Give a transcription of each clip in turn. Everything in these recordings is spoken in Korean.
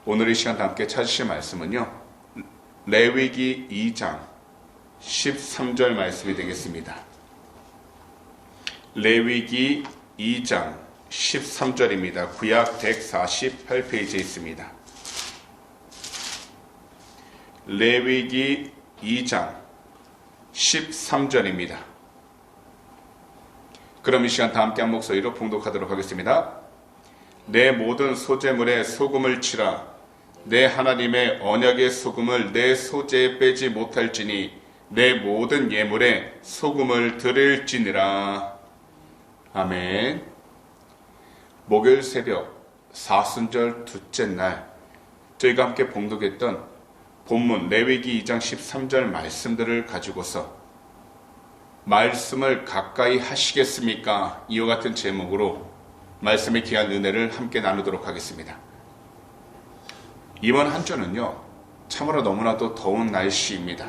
오늘 이 시간 함께 찾으실 말씀은요, 레위기 2장 13절 말씀이 되겠습니다. 레위기 2장 13절입니다. 구약 148페이지에 있습니다. 레위기 2장 13절입니다. 그럼 이 시간 다 함께 한 목소리로 봉독하도록 하겠습니다. 내 모든 소재물에 소금을 치라. 내 하나님의 언약의 소금을 내 소재에 빼지 못할지니 내 모든 예물에 소금을 드릴지니라. 아멘. 목요일 새벽 사순절 둘째 날 저희가 함께 봉독했던 본문 레위기 2장 13절 말씀들을 가지고서 말씀을 가까이 하시겠습니까? 이와 같은 제목으로 말씀의 귀한 은혜를 함께 나누도록 하겠습니다. 이번 한 주는요, 참으로 너무나도 더운 날씨입니다.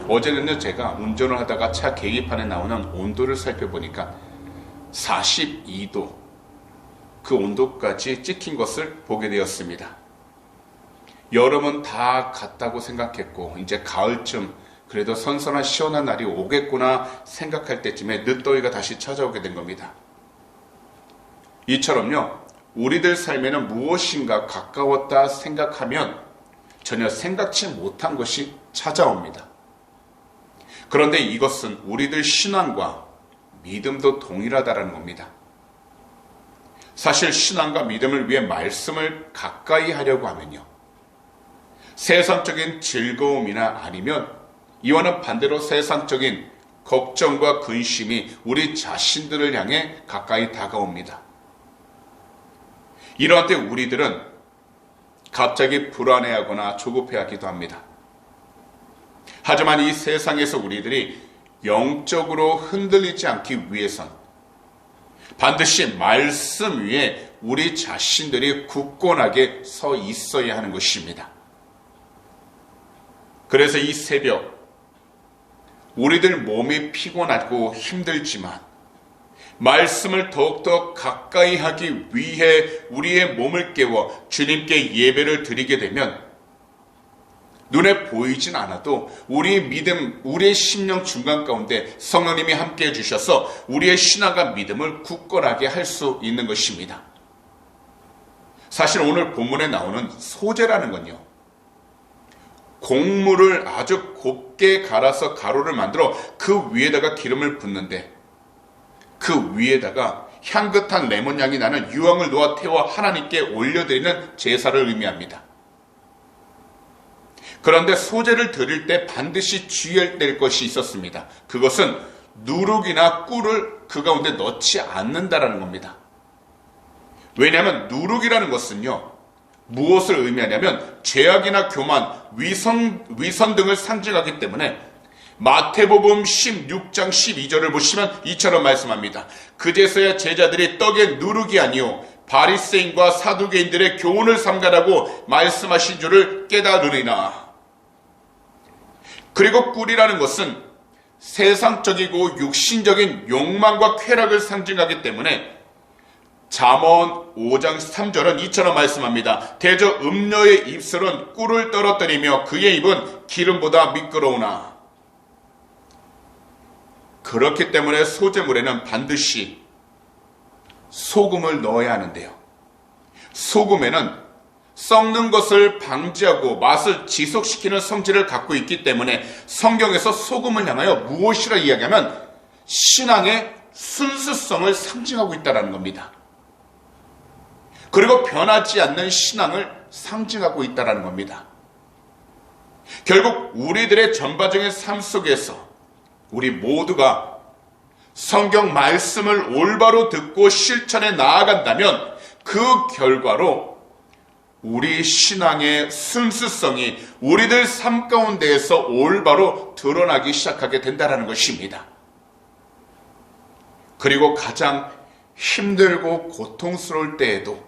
어제는요, 제가 운전을 하다가 차 계기판에 나오는 온도를 살펴보니까 42도, 그 온도까지 찍힌 것을 보게 되었습니다. 여름은 다 갔다고 생각했고 이제 가을쯤 그래도 선선한 시원한 날이 오겠구나 생각할 때쯤에 늦더위가 다시 찾아오게 된 겁니다. 이처럼요, 우리들 삶에는 무엇인가 가까웠다 생각하면 전혀 생각치 못한 것이 찾아옵니다. 그런데 이것은 우리들 신앙과 믿음도 동일하다는 겁니다. 사실 신앙과 믿음을 위해 말씀을 가까이 하려고 하면요, 세상적인 즐거움이나 아니면 이와는 반대로 세상적인 걱정과 근심이 우리 자신들을 향해 가까이 다가옵니다. 이러한 때 우리들은 갑자기 불안해하거나 조급해하기도 합니다. 하지만 이 세상에서 우리들이 영적으로 흔들리지 않기 위해선 반드시 말씀 위에 우리 자신들이 굳건하게 서 있어야 하는 것입니다. 그래서 이 새벽 우리들 몸이 피곤하고 힘들지만 말씀을 더욱더 가까이 하기 위해 우리의 몸을 깨워 주님께 예배를 드리게 되면 눈에 보이진 않아도 우리의 믿음, 우리의 심령 중간 가운데 성령님이 함께해 주셔서 우리의 신앙과 믿음을 굳건하게 할 수 있는 것입니다. 사실 오늘 본문에 나오는 소재라는 건요, 곡물을 아주 곱게 갈아서 가루를 만들어 그 위에다가 기름을 붓는데 그 위에다가 향긋한 레몬향이 나는 유황을 놓아 태워 하나님께 올려드리는 제사를 의미합니다. 그런데 소재를 드릴 때 반드시 주의해야 될 것이 있었습니다. 그것은 누룩이나 꿀을 그 가운데 넣지 않는다라는 겁니다. 왜냐하면 누룩이라는 것은요, 무엇을 의미하냐면 죄악이나 교만, 위선 등을 상징하기 때문에 마태복음 16장 12절을 보시면 이처럼 말씀합니다. 그제서야 제자들이 떡에 누룩이 아니요 바리새인과 사두개인들의 교훈을 삼가라고 말씀하신 줄을 깨달으리나. 그리고 꿀이라는 것은 세상적이고 육신적인 욕망과 쾌락을 상징하기 때문에 잠언 5장 3절은 이처럼 말씀합니다. 대저 음녀의 입술은 꿀을 떨어뜨리며 그의 입은 기름보다 미끄러우나. 그렇기 때문에 소재물에는 반드시 소금을 넣어야 하는데요, 소금에는 썩는 것을 방지하고 맛을 지속시키는 성질을 갖고 있기 때문에 성경에서 소금을 향하여 무엇이라 이야기하면 신앙의 순수성을 상징하고 있다는 겁니다. 그리고 변하지 않는 신앙을 상징하고 있다는 겁니다. 결국 우리들의 전반적인 삶 속에서 우리 모두가 성경 말씀을 올바로 듣고 실천해 나아간다면 그 결과로 우리 신앙의 순수성이 우리들 삶 가운데에서 올바로 드러나기 시작하게 된다는 것입니다. 그리고 가장 힘들고 고통스러울 때에도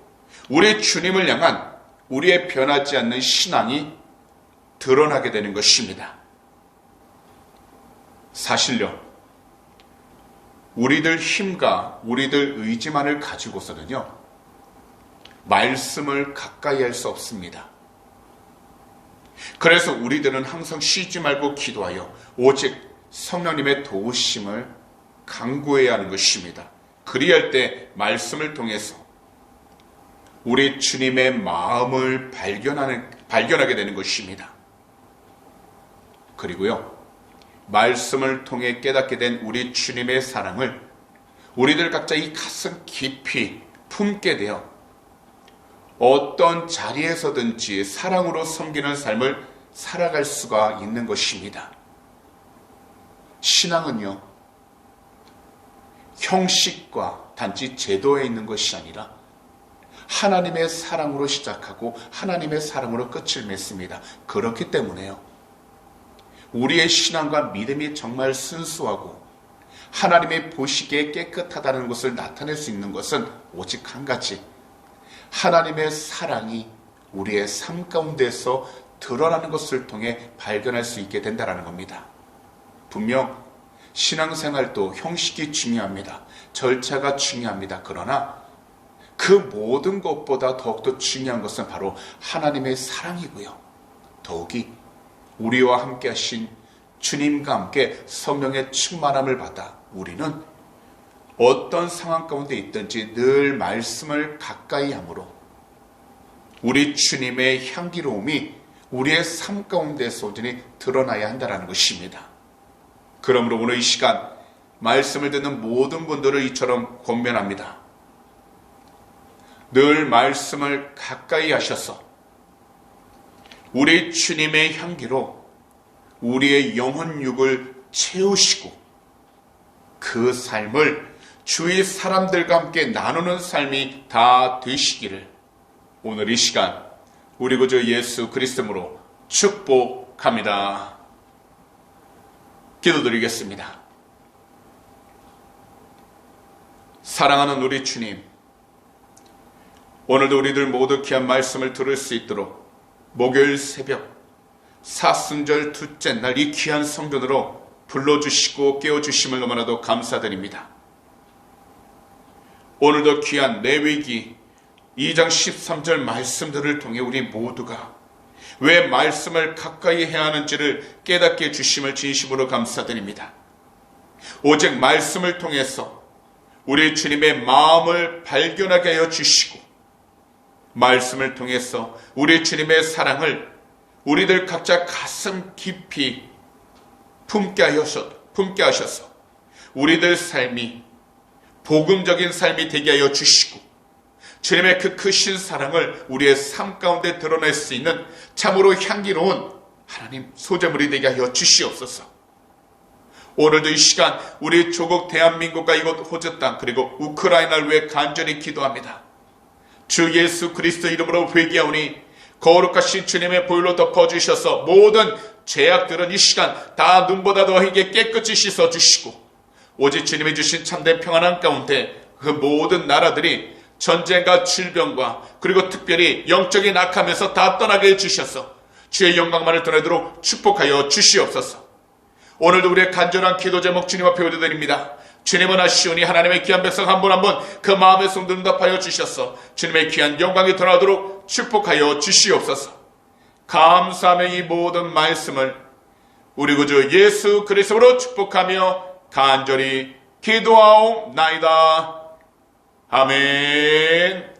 우리 주님을 향한 우리의 변하지 않는 신앙이 드러나게 되는 것입니다. 사실요, 우리들 힘과 우리들 의지만을 가지고서는요, 말씀을 가까이 할 수 없습니다. 그래서 우리들은 항상 쉬지 말고 기도하여 오직 성령님의 도우심을 간구해야 하는 것입니다. 그리할 때 말씀을 통해서 우리 주님의 마음을 발견하게 되는 것입니다. 그리고요, 말씀을 통해 깨닫게 된 우리 주님의 사랑을 우리들 각자 이 가슴 깊이 품게 되어 어떤 자리에서든지 사랑으로 섬기는 삶을 살아갈 수가 있는 것입니다. 신앙은요, 형식과 단지 제도에 있는 것이 아니라 하나님의 사랑으로 시작하고 하나님의 사랑으로 끝을 맺습니다. 그렇기 때문에요, 우리의 신앙과 믿음이 정말 순수하고 하나님의 보시기에 깨끗하다는 것을 나타낼 수 있는 것은 오직 한 가지, 하나님의 사랑이 우리의 삶 가운데서 드러나는 것을 통해 발견할 수 있게 된다는 겁니다. 분명 신앙생활도 형식이 중요합니다. 절차가 중요합니다. 그러나 그 모든 것보다 더욱더 중요한 것은 바로 하나님의 사랑이고요, 더욱이 우리와 함께 하신 주님과 함께 성령의 충만함을 받아 우리는 어떤 상황 가운데 있든지 늘 말씀을 가까이 함으로 우리 주님의 향기로움이 우리의 삶 가운데서 온전히 드러나야 한다는 것입니다. 그러므로 오늘 이 시간 말씀을 듣는 모든 분들을 이처럼 권면합니다. 늘 말씀을 가까이 하셔서 우리 주님의 향기로 우리의 영혼육을 채우시고 그 삶을 주위 사람들과 함께 나누는 삶이 다 되시기를 오늘 이 시간 우리 구주 예수 그리스도로 축복합니다. 기도드리겠습니다. 사랑하는 우리 주님, 오늘도 우리들 모두 귀한 말씀을 들을 수 있도록 목요일 새벽 사순절 둘째 날 이 귀한 성전으로 불러주시고 깨워주심을 너무나도 감사드립니다. 오늘도 귀한 레위기 2장 13절 말씀들을 통해 우리 모두가 왜 말씀을 가까이 해야 하는지를 깨닫게 해주심을 진심으로 감사드립니다. 오직 말씀을 통해서 우리 주님의 마음을 발견하게 하여 주시고 말씀을 통해서 우리 주님의 사랑을 우리들 각자 가슴 깊이 품게 하셔서 우리들 삶이 복음적인 삶이 되게 하여 주시고 주님의 그 크신 사랑을 우리의 삶 가운데 드러낼 수 있는 참으로 향기로운 하나님 소재물이 되게 하여 주시옵소서. 오늘도 이 시간 우리 조국 대한민국과 이곳 호주 땅 그리고 우크라이나를 위해 간절히 기도합니다. 주 예수 그리스도 이름으로 회개하오니 거룩하신 주님의 보혈로 덮어주셔서 모든 죄악들은 이 시간 다 눈보다 더하게 깨끗이 씻어주시고 오직 주님이 주신 참된 평안한 가운데 그 모든 나라들이 전쟁과 질병과 그리고 특별히 영적인 악함에서 다 떠나게 해주셔서 주의 영광만을 드러내도록 축복하여 주시옵소서. 오늘도 우리의 간절한 기도 제목 주님 앞에 올려드립니다. 주님은 아시오니 하나님의 귀한 백성 한 분 한 분 그 마음의 손 응답하여 주셔서 주님의 귀한 영광이 드러나도록 축복하여 주시옵소서. 감사하며 이 모든 말씀을 우리 구주 예수 그리스도로 축복하며 간절히 기도하옵나이다. 아멘.